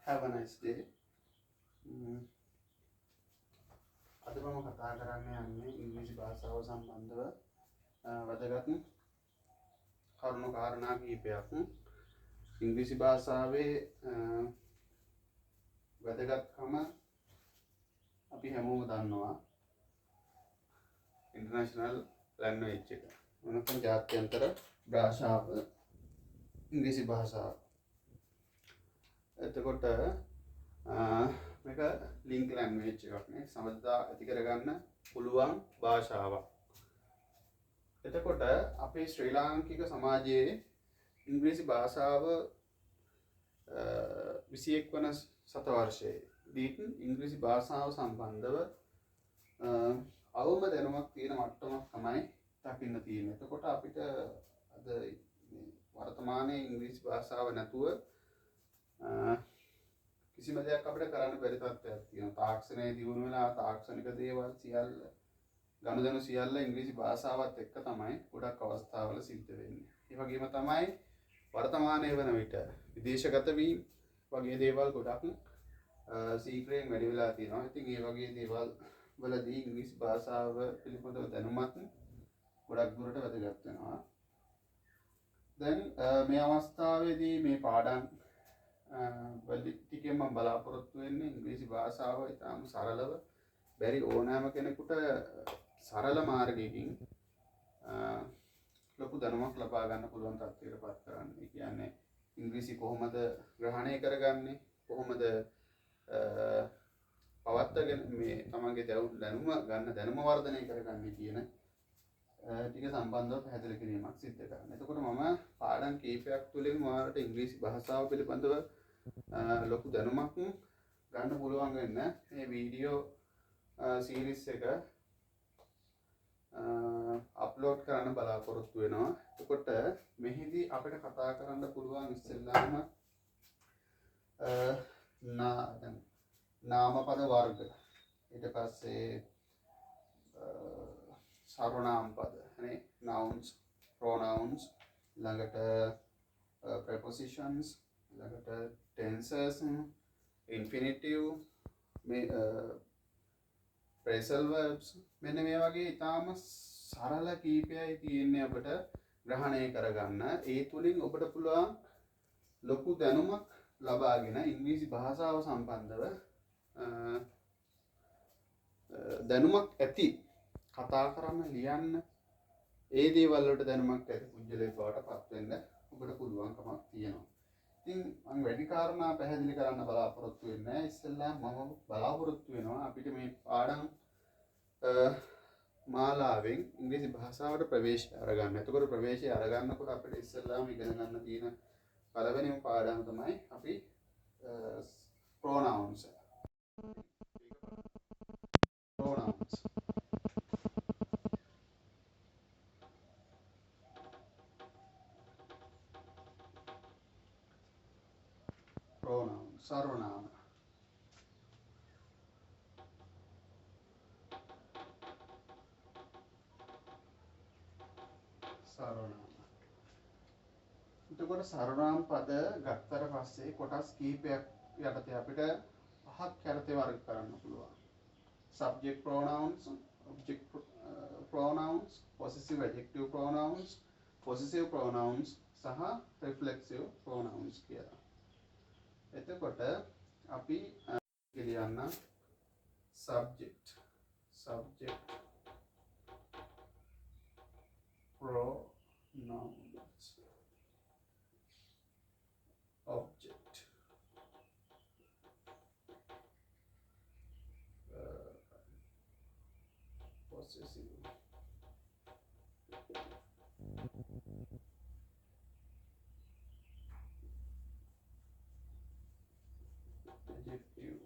have a nice day. අද මම කතා කරන්න යන්නේ ඉංග්‍රීසි භාෂාව සම්බන්ධව වැදගත් කරුණු කාරණා කිහිපයක්. ඉංග්‍රීසි භාෂාවේ වැදගත්කම අපි හැමෝම දන්නවා. ඉන්ටර්නැෂනල් ලැන්ග්වේජ් එක. මොනකම් ජාත්‍යන්තර භාෂාව ඉංග්‍රීසි භාෂාව. එතකොට මේක ලින්ක් ලැන්ග්වේජ් එකක් නේ. සමස්තතා ඇති කරගන්න පුළුවන් භාෂාවක්. එතකොට අපේ ශ්‍රී ලාංකික සමාජයේ ඉංග්‍රීසි භාෂාව 21 වන සතවර්ෂයේදී ඉංග්‍රීසි භාෂාව සම්බන්ධව අවම දැනුමක් තියෙන මට්ටමක් තමයි දකින්න තියෙන්නේ. එතකොට අපිට අද වර්තමානයේ ඉංග්‍රීසි භාෂාව නැතුව කිසිම දෙයක් අපිට කරන්න බැරි තත්ත්වයක් තියෙනවා. තාක්ෂණයේ දියුණු වෙලා තාක්ෂණික දේවල් සියල්ල ගනුදෙනු සියල්ල ඉංග්‍රීසි භාෂාවත් එක්ක තමයි ගොඩක් අවස්ථාවල සිද්ධ වෙන්නේ. ඒ වගේම තමයි වර්තමානයේ වන විට විදේශගත වීම වගේ දේවල් ගොඩක් ශීඝ්‍රයෙන් වැඩි වෙලා තියෙනවා. ඉතින් මේ වගේ දේවල් වලදී ඉංග්‍රීසි භාෂාව පිළිබඳව දැනුමත් ගොඩක් දුරට වැදගත් වෙනවා. දැන් මේ අවස්ථාවේදී මේ පාඩම් ටිකෙන් මම බලාපොරොත්තු වෙන්නේ ඉංග්‍රීසි භාෂාව ඉතාම සරලව බැරි ඕනෑම කෙනෙකුට සරල මාර්ගයකින් ලොකු දැනුමක් ලබා ගන්න පුළුවන් තත්ත්වයට පත් කරන්න. ඒ කියන්නේ ඉංග්‍රීසි කොහොමද ග්‍රහණය කරගන්නේ, කොහොමද පවත්වාගෙන මේ තමන්ගේ දැනුම දැනුම වර්ධනය කරගන්නේ කියන ටික සම්බන්ධව පැහැදිලි කිරීමක් සිදු කරන්න. එතකොට මම පාඩම් කීපයක් තුළින් ඔයාලට ඉංග්‍රීසි භාෂාව පිළිබඳව ලොකු දැනුමක් ගන්න පුළුවන් වෙන්න මේ වීඩියෝ සීරීස් එක අප්ලෝඩ් කරන්න බලාපොරොත්තු වෙනවා. එතකොට මෙහිදී අපිට කතා කරන්න පුළුවන් ඉස්සෙල්ලාම නාමපද වර්ග, ඊට පස්සේ සර්වනාම පද නේ, nouns, pronouns, ළඟට prepositions, ළඟට tenses, infinitive, phrasal verbs, මෙන්න මේ වගේ ඊටාම සරල කීපයයි තියෙන්නේ අපිට ග්‍රහණය කරගන්න. ඒ තුලින් ඔබට පුළුවන් ලොකු දැනුමක් ලබාගෙන ඉංග්‍රීසි භාෂාව සම්බන්ධව දැනුමක් ඇති කතා කරන්න, ලියන්න, ඒ දේවල් වලට දැනුමක් ඇති පුජ්‍යලයක් බවට පත් වෙන්න ඔබට පුළුවන්කමක් තියෙනවා. ඉතින් මම වැඩි කාරණා පැහැදිලි කරන්න බලාපොරොත්තු වෙන්නේ නැහැ. ඉස්සෙල්ලා මම බලාපොරොත්තු වෙනවා අපිට මේ පාඩම් මාලාවෙන් ඉංග්‍රීසි භාෂාවට ප්‍රවේශය අරගන්න. එතකොට ප්‍රවේශය අරගන්නකොට අපිට ඉස්සෙල්ලාම ඉගෙන ගන්න තියෙන පළවෙනිම පාඩම තමයි අපි pronouns. pronouns සර්වනාම. එතකොට සර්වනාම පද ගත්තට පස්සේ කොටස් කීපයක් යටතේ අපිට පහක් යටතේ වර්ග කරන්න පුළුවන්. subject pronouns, object pronouns, possessive adjective pronouns, possessive pronouns සහ reflexive pronouns කියලා. එතකොට අපි කියන්න subject pronouns, object possessive adjective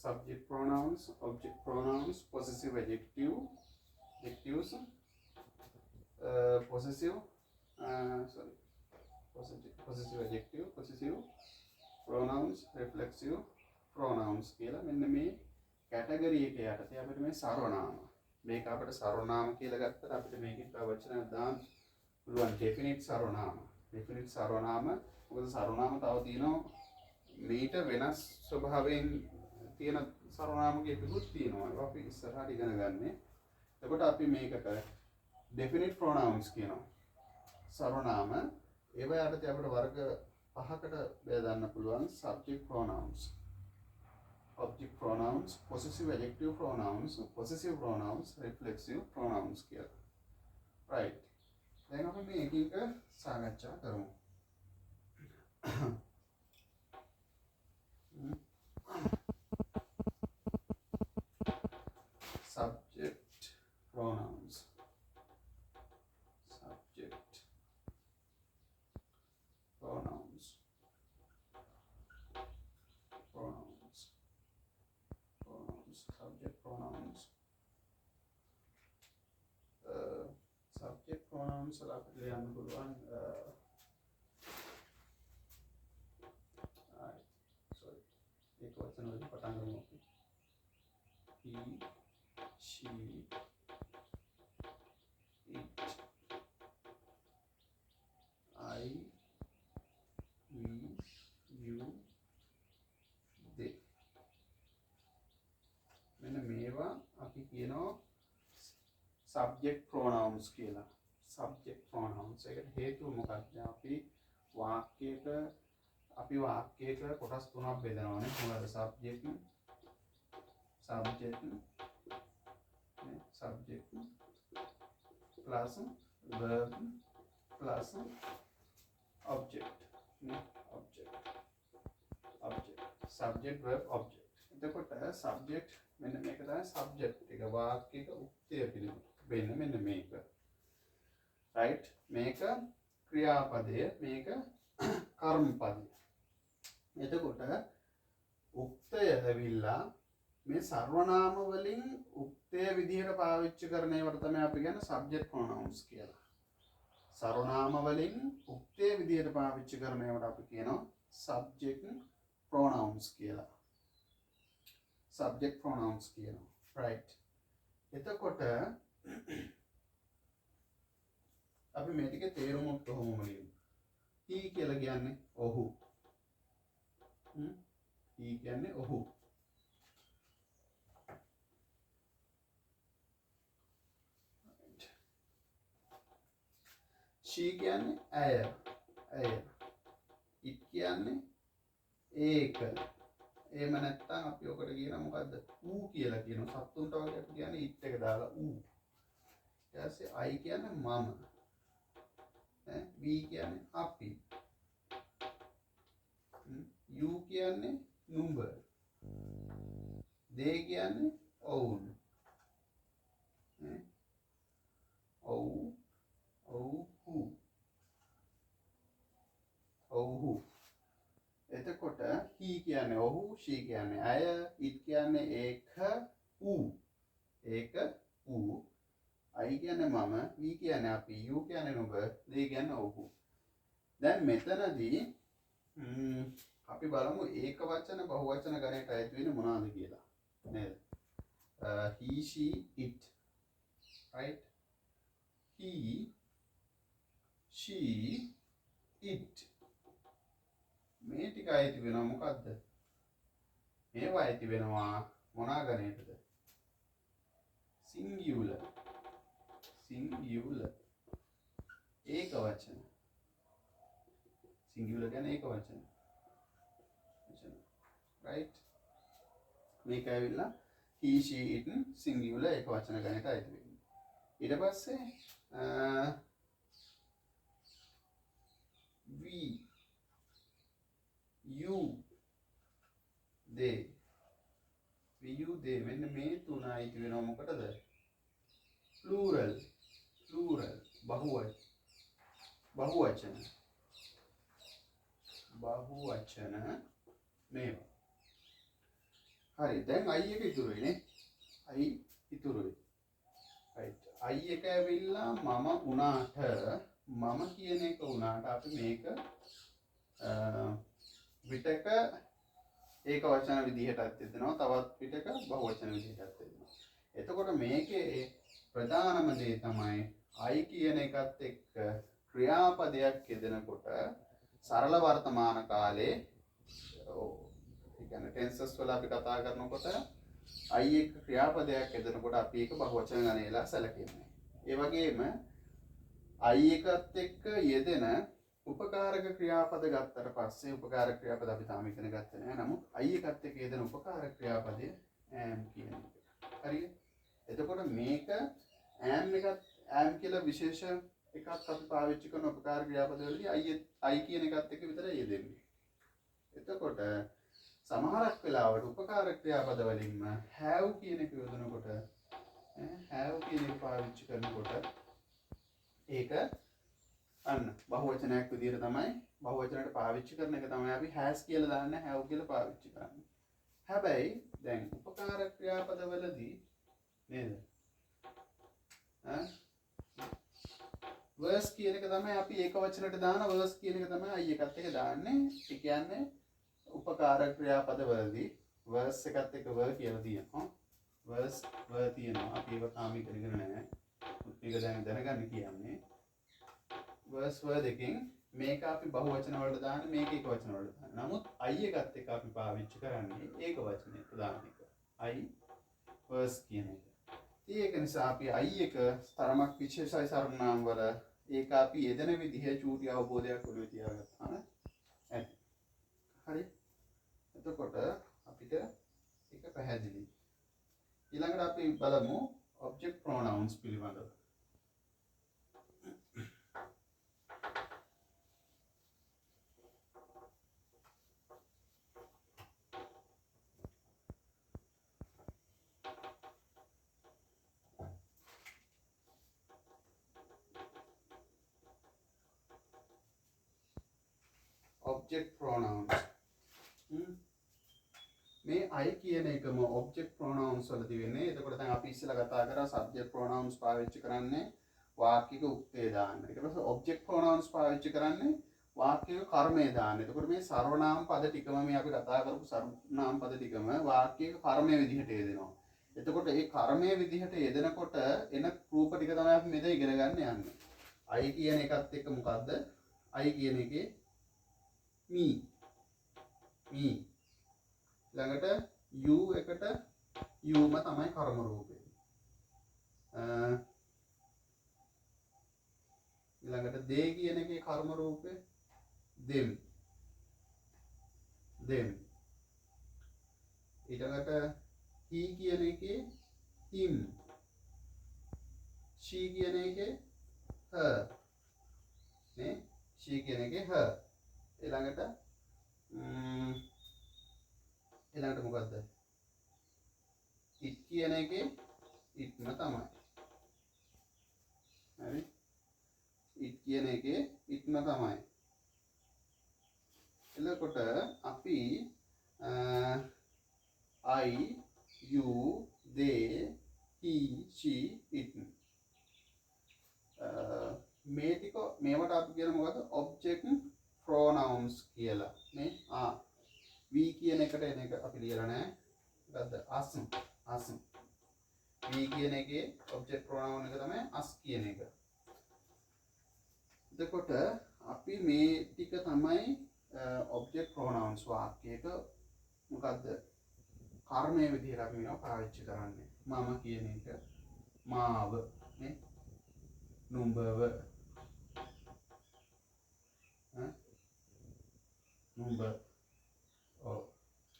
subject pronouns, object pronouns, possessive adjective, adjectives, possessive possessive adjective, possessive pronouns, reflexive pronouns කියලා මෙන්න මේ කැටගරි එක යටතේ අපිට මේ සර්වනාම මේක අපිට සර්වනාම කියලා ගත්තට අපිට මේකේ තව වචනයක් දාන්න පුළුවන් definite සර්වනාම. definite සර්වනාම මොකද සර්වනාම තව තියෙනවා මීට වෙනස් ස්වභාවයෙන් තියෙන සර්වනාම කීපකුත් තියෙනවා. ඒක අපි ඉස්සරහට ඉගෙන ගන්න. එතකොට අපි මේකට definite pronouns කියනවා. සර්වනාම ඒවා යටතේ අපිට වර්ග පහකට බෙදන්න පුළුවන්. subject pronouns, object pronouns, possessive adjective pronouns, possessive pronouns, reflexive pronouns කියලා. right. දැන් අපි මේ එක එක සාකච්ඡා කරමු. subject pronouns, subject pronouns, pronouns, pronouns, subject pronouns, subject pronouns වල අපිට ලියන්න පුළුවන් sorry ඒක වචන වලින් පටන් ගමු අපි. he, she, it, I, we, you, they. මෙන්න මේවා අපි කියනවා subject pronouns කියලා. subject pronouns එකට හේතුව මොකක්ද? අපි වාක්‍යයක කොටස් තුනක් බෙදනවානේ. මොකද subject plus verb plus object. subject verb object. එතකොට subject මෙන්න මේක තමයි subject එක. වාක්‍යයක උක්තය පිළිබඳ මෙන්න මේක. right. මේක ක්‍රියාපදය, මේක කර්මපදය. එතකොට උක්තය ඇවිල්ලා මේ සර්වනාම වලින් උක්තය විදිහට පාවිච්චි කරන ඒවට තමයි අපි කියන්නේ subject pronouns කියලා. සර්වනාම වලින් උක්තය විදිහට පාවිච්චි කරන ඒවට අපි කියනවා subject pronouns කියලා. subject pronouns කියනවා. right. එතකොට අපි මේ ටිකේ තේරුමක් කොහොමද ලියමු? he කියලා කියන්නේ ඔහු. he කියන්නේ ඔහු. she කියන්නේ ඇය. it කියන්නේ ඒක. එහෙම නැත්නම් අපි ඔකට කියන මොකද්ද? ඌ කියලා කියනවා. සත්තුන්ට වගේ අපි කියන්නේ it එක දාලා ඌ. ඊට පස්සේ I කියන්නේ මම. we කියන්නේ අපි. you කියන්නේ නුඹ. they කියන්නේ ඔවුන්. ඔව්හු. එතකොට he කියන්නේ ඔහු, she කියන්නේ ඇය, it කියන්නේ ඒක, ඌ. I කියන්නේ මම, we කියන්නේ අපි, you කියන්නේ නුඹ, they කියන්නේ ඔහු. දැන් මෙතනදී අපි බලමු ඒක වචන බහු වචන ගණයට අයිති වෙන්නේ මොනවද කියලා. නේද? he, she, it. right. he, she, it. මේ ටික අයිති වෙනවා මොකද්ද? මේවා අයිති වෙනවා මොනා ගණයටද? singular. ඒක වචන. singular කියන්නේ ඒක වචන. right. මේක ඇවිල්ලා he, she, it singular ඒක වචන ගණයට අයිති වෙනවා. ඊට පස්සේ we, you, they. මෙන්න මේ තුන අයිති වෙනවා මොකටද? plural බහුවචන මේවා. හරි දැන් I එක ඉතුරුයි නේ I ඉතුරුයි right I එක ඇවිල්ලා මම උනාට මම කියන එක උනාට අපි මේක විතක ඒක වචන විදිහටත් දෙනවා තවත් විතක බහුවචන විදිහටත් දෙනවා එතකොට මේකේ ප්‍රධානම දේ තමයි I කියන එකත් එක්ක ක්‍රියාපදයක් යෙදෙනකොට සරල වර්තමාන කාලේ ඒ කියන්නේ ටෙන්සස් වල අපි කතා කරනකොට I එක ක්‍රියාපදයක් යෙදෙනකොට අපි ඒක බහුවචන ගණනේලා සැලකෙන්නේ. ඒ වගේම I එකත් එක්ක යෙදෙන උපකාරක ක්‍රියාපද ගත්තට පස්සේ උපකාරක ක්‍රියාපද අපි තාම ඉගෙන ගත්තේ නැහැ. නමුත් I එකත් එක්ක යෙදෙන උපකාරක ක්‍රියාපදය am කියන එක. හරිද? එතකොට මේක am එකත් am කියලා විශේෂ එකක් අපි පාවිච්චි කරන උපකාර ක්‍රියාපදවලදී I කියන එකත් එක්ක විතරයි යෙදෙන්නේ. එතකොට සමහරක් වෙලාවට උපකාර ක්‍රියාපද වලින්ම have කියන එක යොදනකොට have කියන එක පාවිච්චි කරනකොට ඒක අන්න බහුවචනයක් විදිහට තමයි බහුවචනයට පාවිච්චි කරන එක තමයි අපි has කියලා දාන්නේ have කියලා පාවිච්චි කරන්නේ. හැබැයි දැන් උපකාර ක්‍රියාපද වලදී නේද? verse කියන එක තමයි අපි ඒක වචනට දාන verse කියන එක තමයි I එකත් එක්ක දාන්නේ. ඒ කියන්නේ උපකාර ක්‍රියාපද වලදී verse එකත් එක්ක ver කියලා තියෙනවා. verse ver තියෙනවා. අපි ඒක තාම ඉගෙන නැහැ. මේක දැනගන්න කියන්නේ verse ver දෙකෙන් මේක අපි බහුවචන වලට දාන්නේ මේක එක වචන වලට දාන්නේ. නමුත් I එකත් එක්ක අපි පාවිච්චි කරන්නේ ඒක වචනයට දාන එක. I verse කියන එක. ඒක නිසා අපි I එක තරමක් විශේෂයි සර්වනාම වල ඒක අපි යෙදෙන විදිහ චූටි අවබෝධයක් ඔළුවේ තියාගත්තාම ඇති. හරි. එතකොට අපිට ඒක පැහැදිලි. ඊළඟට අපි බලමු object pronouns පිළිබඳව. object pronouns මේ I කියන එකම object pronouns වලදී වෙන්නේ. එතකොට දැන් අපි ඉස්සෙල්ලා කතා කරා subject pronouns පාවිච්චි කරන්නේ වාක්‍යික උක්තේ දාන්න. ඊට පස්සේ object pronouns පාවිච්චි කරන්නේ වාක්‍යික කර්මය දාන්න. එතකොට මේ සර්වනාම පද ටිකම මේ අපි කතා කරපු සර්වනාම පද ටිකම වාක්‍යික කර්මය විදිහට යෙදෙනවා. එතකොට මේ කර්මය විදිහට යෙදෙනකොට එන රූප ටික තමයි අපි මෙතන ඉගෙන ගන්න යන්නේ. I කියන එකත් එක්ක මොකද්ද? I කියන එකේ me ළඟට u එකට u ම තමයි කර්ම රූපේ. ළඟට they කියන එකේ කර්ම රූපේ them. ඊළඟට he කියන එකේ him. she කියන එකේ her. නේ? she කියන එකේ her. ඊළඟට මොකද්ද? it කියන එකේ itම තමයි. හරි? it කියන එකේ itම තමයි. එතකොට අපි I, you, they, he, she, it මේ ටික මේවට අපි කියන මොකද්ද? object pronouns කියලා. නේ? we කියන එකට එන එක අපි ලියලා නැහැ. මොකද්ද? us. we කියන එකේ object pronoun එක තමයි us කියන එක. එතකොට අපි මේ ටික තමයි object pronouns වාක්‍යයක මොකද්ද? කර්මයේ විදිහට අපි මේවා පාවිච්චි කරන්නේ. මම කියන එක මාව නේ? නුඹව නුඹ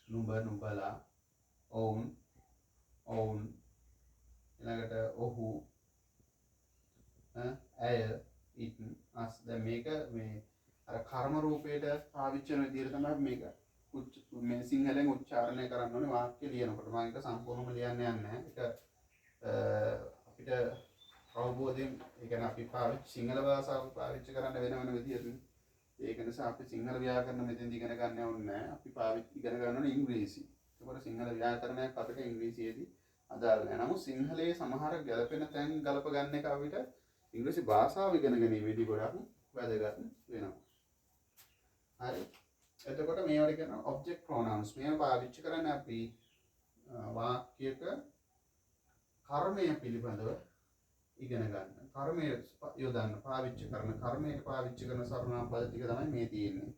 නුඹලා ඔවුන් ඊළඟට ඔහු ඇය it us දැන් මේක මේ අර කර්ම රූපයට පාවිච්චි කරන විදිහට තමයි මේක මේ සිංහලෙන් උච්චාරණය කරන්න ඕනේ වාක්‍ය ලියනකොට. මම ඒක සම්පූර්ණයෙන්ම ලියන්න යන්නේ නැහැ. ඒක අපිට අවබෝධයෙන් ඒ කියන්නේ අපි සිංහල භාෂාව පාවිච්චි කරන්න වෙන විදිහට. ඒක නිසා අපි සිංහල ව්‍යාකරණ මෙතෙන්දී ඉගෙන ගන්න ඕනේ නැහැ. අපි ඉගෙන ගන්න ඕනේ ඉංග්‍රීසි. ඒකට සිංහල ව්‍යාකරණයක් අපිට ඉංග්‍රීසියේදී අදාළ නැහැ. නමුත් සිංහලයේ සමහර ගැළපෙන තැන් ගලප ගන්න එක අපිට ඉංග්‍රීසි භාෂාව ඉගෙන ගැනීමේදී ගොඩක් වැදගත් වෙනවා. හරි. එතකොට මේවට කියනවා ඔබ්ජෙක්ට් ප්‍රොනවුන්ස්. මේවා පාවිච්චි කරන්නේ අපි වාක්‍යයක කර්මය පිළිබඳව ඉගෙන ගන්න. කර්මය යොදන්න පාවිච්චි කරන කර්මයට පාවිච්චි කරන සර්වනාම පද ටික තමයි මේ තියෙන්නේ.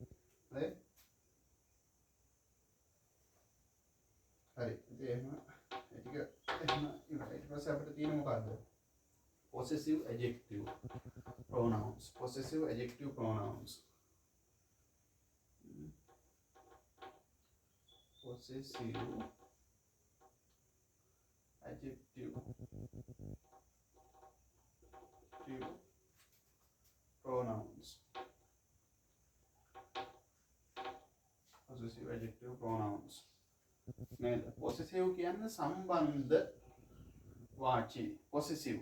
හරි. හරි. ඉතින් එහෙම ඊට පස්සේ අපිට තියෙන මොකද්ද? possessive adjective pronouns. Possessive adjective pronouns. Possessive adjective pronouns. Possessive adjective pronouns. නේද? possessive කියන්නේ සම්බන්ධ වාචී. possessive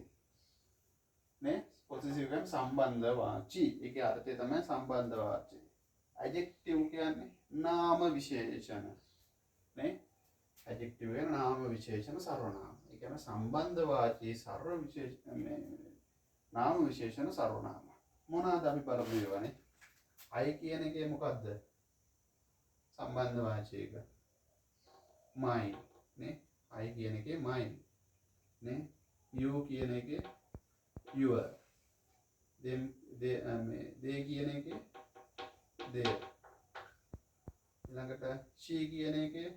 නේ? possessive කියන්නේ සම්බන්ධ වාචී. ඒකේ අර්ථය තමයි සම්බන්ධ වාචී. adjective කියන්නේ නාම විශේෂණ. නේ? adjective කියන්නේ නාම විශේෂණ සර්වනාම. ඒ කියන්නේ සම්බන්ධ වාචී සර්ව විශේෂණ නාම විශේෂණ සර්වනාම. මොනවාද අපි බලමු ඒවානේ. I කියන එකේ මොකද්ද? සම්බන්ධ වාචී එක. mine නේ. I කියන එකේ mine නේ. you කියන එකේ your. they කියන එකේ their. ඊළඟට she කියන එකේ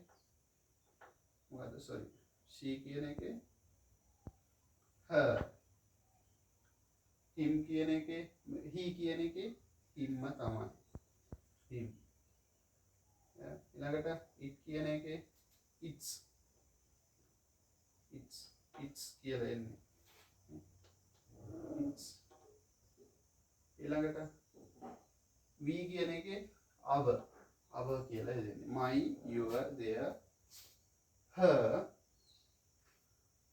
මොකද්ද? sorry. she කියන එකේ her. him කියන එකේ he කියන එකේ him තමයි. him. ඊළඟට it කියන එකේ it's කියලා එන්නේ. it's. ඊළඟට we කියන එකේ our කියලා එන්නේ. my, your, their, her,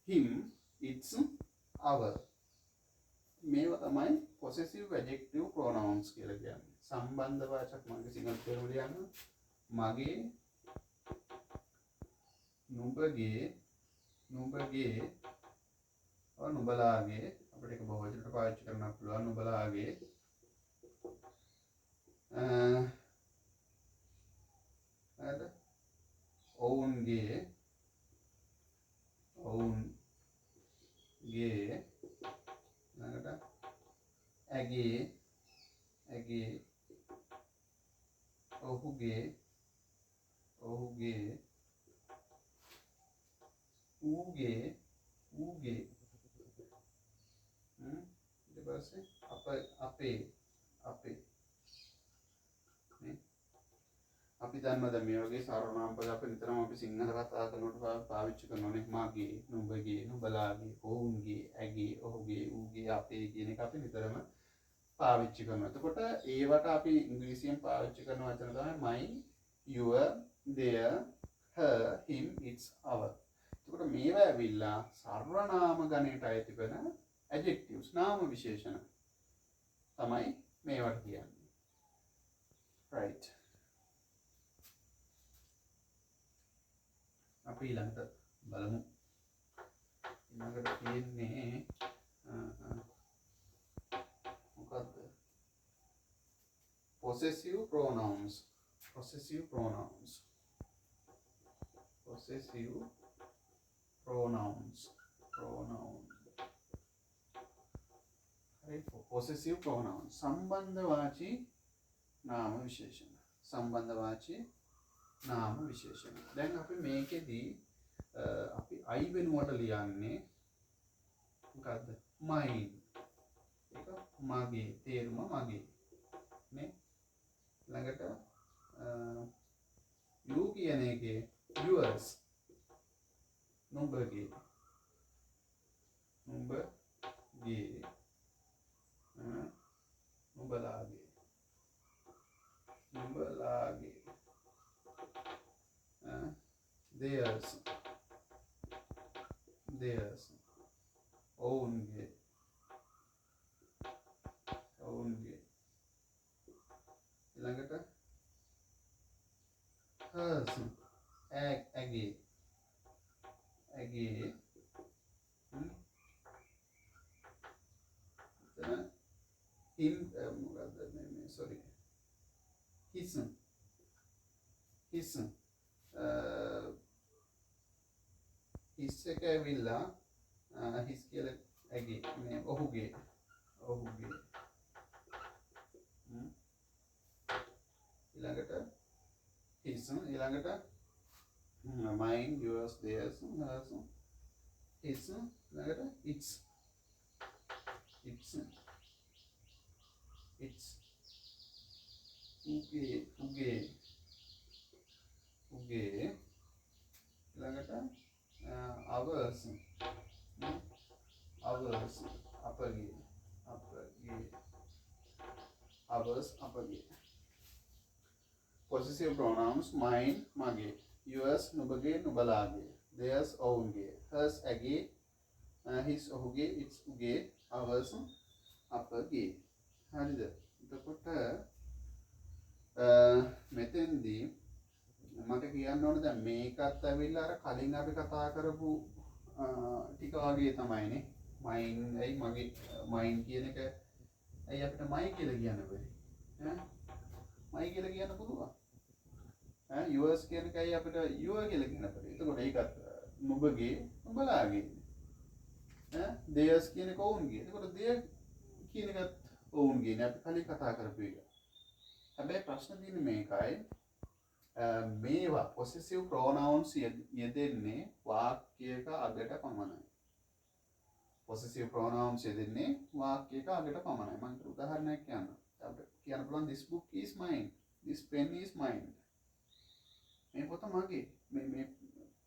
him, it's, our. මේවා තමයි possessive adjective pronouns කියලා කියන්නේ. සම්බන්ධ වාචක මගේ සිංහල තේරුම ලියන්න. මගේ, නුඹගේ, නුඹලාගේ අපිට ඒක බහුවචනයට පාවිච්චි කරන්න පුළුවන්. නුඹලාගේ හරිද? ඔවුන්ගේ ළඟට ඇගේ ඔහුගේ ඌගේ ඊට පස්සේ අපේ නේ. අපි දන්නවද මේ වගේ සර්වනාම පද අපි නිතරම අපි සිංහල කතා කරනකොට පාවිච්චි කරනෝනේ. මගේ, නුඹගේ, නුඹලාගේ, ඔවුන්ගේ, ඇගේ, ඔහුගේ, ඌගේ, අපේ කියන එක අපි නිතරම පාවිච්චි කරනවා. එතකොට ඒවට අපි ඉංග්‍රීසියෙන් පාවිච්චි කරන වචන තමයි my, your, their, her, him, it's, our. එතකොට මේවා ඇවිල්ලා සර්වනාම ගණයට අයිති වෙන adjectives නාම විශේෂණ තමයි මේවට කියන්නේ. right. අපි ඊළඟට බලමු. ඊළඟට තියෙන්නේ මොකක්ද? possessive pronouns. හරි. possessive pronouns සම්බන්ධ වාචී නාම විශේෂණ. දැන් අපි මේකෙදී අපි I වෙනුවට ලියන්නේ මොකද්ද? mine. ඒක මගේ. තේරුම මගේ නේ. ළඟට you කියන එකේ yours. නුඹගේ නුඹලාගේ theirs ඔවුන්ගේ ඊළඟට hers ඇගේ ඇගේ him sorry his එක ඇවිල්ලා his කියලා ඇගේ මේ ඔහුගේ ඊළඟට his ඊළඟට mine yours theirs hers his ඊළඟට its උගේ ඊළඟට ours අපගේ අපගේ possessive pronouns mine මගේ yours නුඹගේ නුඹලාගේ theirs ඔවුන්ගේ hers ඇගේ his ඔහුගේ its උගේ ours අපගේ හරිද එතකොට මෙතෙන්දී මට කියන්න ඕනේ දැන් මේකත් ඇවිල්ලා අර කලින් අපි කතා කරපු ටික වගේ තමයිනේ mine ඇයි මගේ mine කියන එක ඇයි අපිට my කියලා කියන්න බැරි my කියලා කියන්න පුළුවන් yours කියන එකයි අපිට your කියලා කියන්න බැරි එතකොට ඒකත් නුඹගේ නුඹලාගේ theirs කියන එක ඔවුන්ගේ එතකොට their කියන එකත් ඔවුන්ගේ නේ අපි කලින් කතා කරපු එක හැබැයි ප්‍රශ්න තියෙන්නේ මේකයි මේවා possessive pronouns යෙදෙන්නේ වාක්‍යයක අගට පමණයි possessive pronouns යෙදෙන්නේ වාක්‍යයක අගට පමණයි මම උදාහරණයක් කියන්නම් අපිට කියන්න පුළුවන් this book is mine this pen is mine මේ පොත මගේ මේ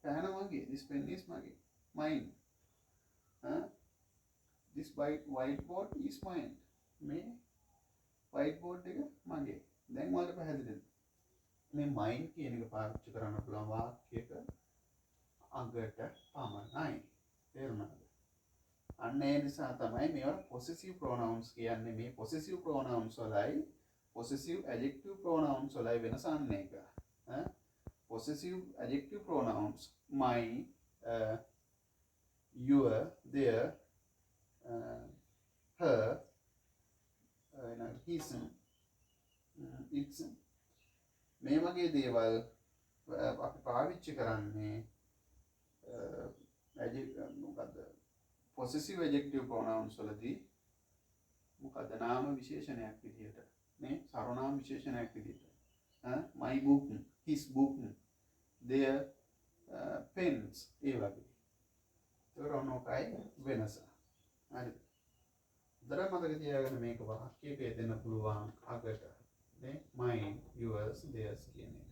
පෑන මගේ this pen is මගේ mine this whiteboard is mine මේ whiteboard එක මගේ දැන් ඔයාලට පැහැදිලිද මේ mine කියන එක පාවිච්චි කරන්න පුළුවන් වාක්‍යයක අගට පමණයි තේරුණාද අන්න ඒ නිසා තමයි මේවට possessive pronouns කියන්නේ මේ possessive pronouns වලයි possessive adjective pronouns වලයි වෙනස අන්න එක possessive adjective pronouns my your their her his its මේ වගේ දේවල් අපි පාවිච්චි කරන්නේ මොකද්ද possessive adjective pronouns වලදී මොකද්ද නාම විශේෂණයක් විදියට නේ සර්වනාම විශේෂණයක් විදියට my book his book their pens ඒ වගේ ඒකරනෝකයි වෙනස හරිද දර මතක තියාගන්න මේක වාක්‍යයක දෙන්න පුළුවන් අගට නේ mine yours theirs කියන එක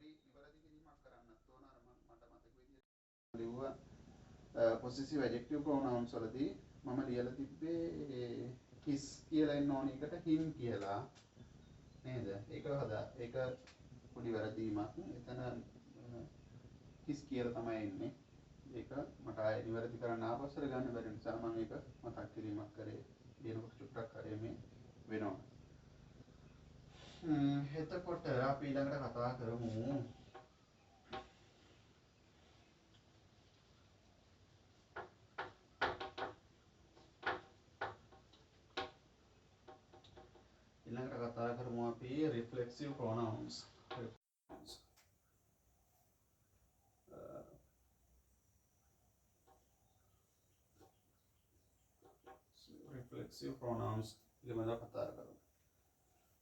නිවැරදි කිරීමක් කරන්නත් ඕන අර මට මතක විදියට ලිව්වා possessive adjective pronouns වලදී මම ලියලා තිබ්බේ his කියලා එන්න ඕන එකට him කියලා නේද ඒක පොඩි වැරදීමක් එතන his කියලා තමයි එන්නේ ඒක මට ආයෙ නිවැරදි කරන්න ආපස්සට ගන්න බැරි නිසා මම ඒක මතක් කිරීමක් කරේ ලියනකොට චුට්ටක් කරේ මේ වෙනවා එතකොට අපි ඊළඟට කතා කරමු අපි reflexive pronouns reflexive pronouns පිළිබඳව කතා කරමු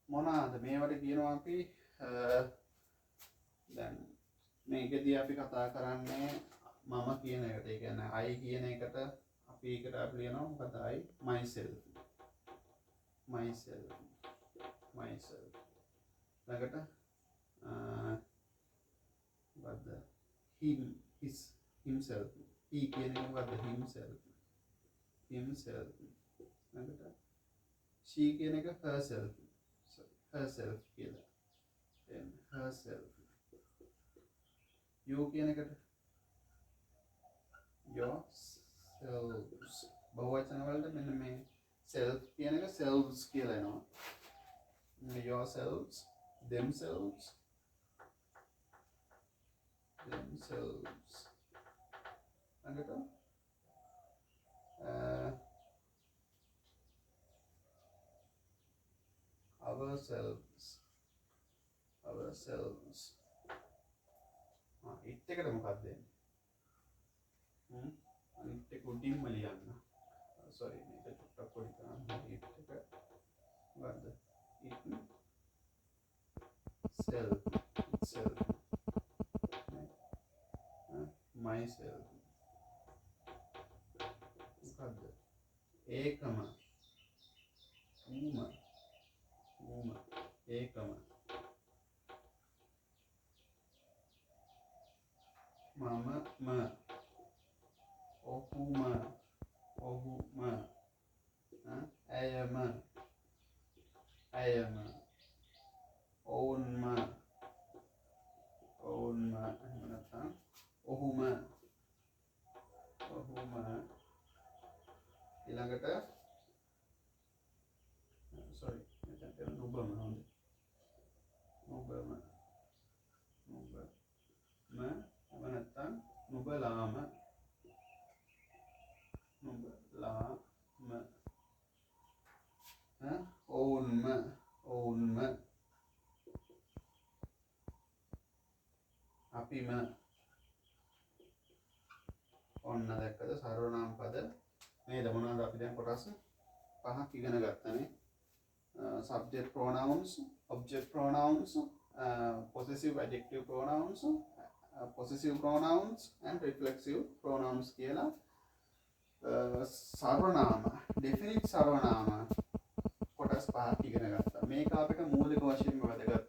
මොනවාද මේවට කියනවා අපි දැන් මේකදී අපි කතා කරන්නේ මම කියන එකට ඒ කියන්නේ I කියන එකට අපි ඒකට අපි ලියනවා මොකද I myself ළඟට මොකද්ද himself he කියන එක මොකද්ද himself ළඟට she කියන එක herself කියලා then herself you කියන එකට yourselves බහුවචන වලට මෙන්න මේ self කියන එක selves කියලා එනවා yourselves themselves themselves ළඟට ourselves it එකට මොකක්ද දෙන්නේ අනිත් එක උඩින්ම ලියන්න sorry මේක චුට්ටක් පොඩි කරන්න it එක මොකක්ද it self itself myself මොකක්ද ඒකම ඒකම මම ඔහුම ඇයම ඔවුන්ම එහෙම නැත්නම් ඔහුම ඊළඟට sorry මෙතන තියෙන නුඹම හොඳයි නුඹම එහෙම නැත්නම් නුඹලාම ඔවුන්ම අපිම ඔන්න දැක්කද සර්වනාම පද නේද මොනවද අපි දැන් කොටස් පහක් ඉගෙන ගත්තනේ subject pronouns object pronouns possessive adjective pronouns possessive pronouns and reflexive pronouns කියලා සර්වනාම definite සර්වනාම කොටස් පහක් ඉගෙන ගත්තා මේක අපිට මූලික වශයෙන්ම වැදගත්